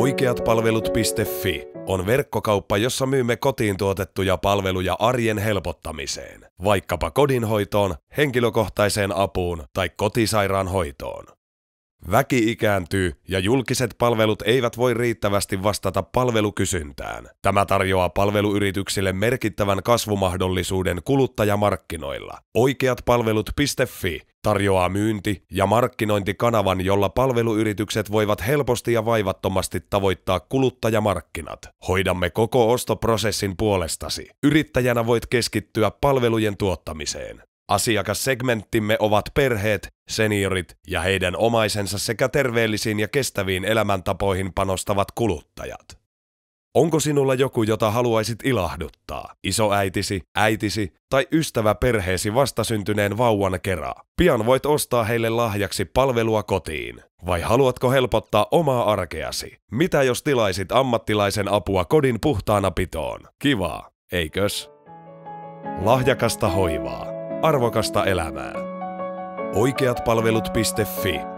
Oikeatpalvelut.fi on verkkokauppa, jossa myymme kotiin tuotettuja palveluja arjen helpottamiseen, vaikkapa kodinhoitoon, henkilökohtaiseen apuun tai kotisairaanhoitoon. Väki ikääntyy ja julkiset palvelut eivät voi riittävästi vastata palvelukysyntään. Tämä tarjoaa palveluyrityksille merkittävän kasvumahdollisuuden kuluttajamarkkinoilla. Oikeatpalvelut.fi tarjoaa myynti- ja markkinointikanavan, jolla palveluyritykset voivat helposti ja vaivattomasti tavoittaa kuluttajamarkkinat. Hoidamme koko ostoprosessin puolestasi. Yrittäjänä voit keskittyä palvelujen tuottamiseen. Asiakassegmenttimme ovat perheet, seniorit ja heidän omaisensa sekä terveellisiin ja kestäviin elämäntapoihin panostavat kuluttajat. Onko sinulla joku, jota haluaisit ilahduttaa? Isoäitisi, äitisi tai ystävä perheesi vastasyntyneen vauvan kera? Pian voit ostaa heille lahjaksi palvelua kotiin. Vai haluatko helpottaa omaa arkeasi? Mitä jos tilaisit ammattilaisen apua kodin puhtaana pitoon? Kivaa, eikös? Lahjakasta hoivaa. Arvokasta elämää. Oikeatpalvelut.fi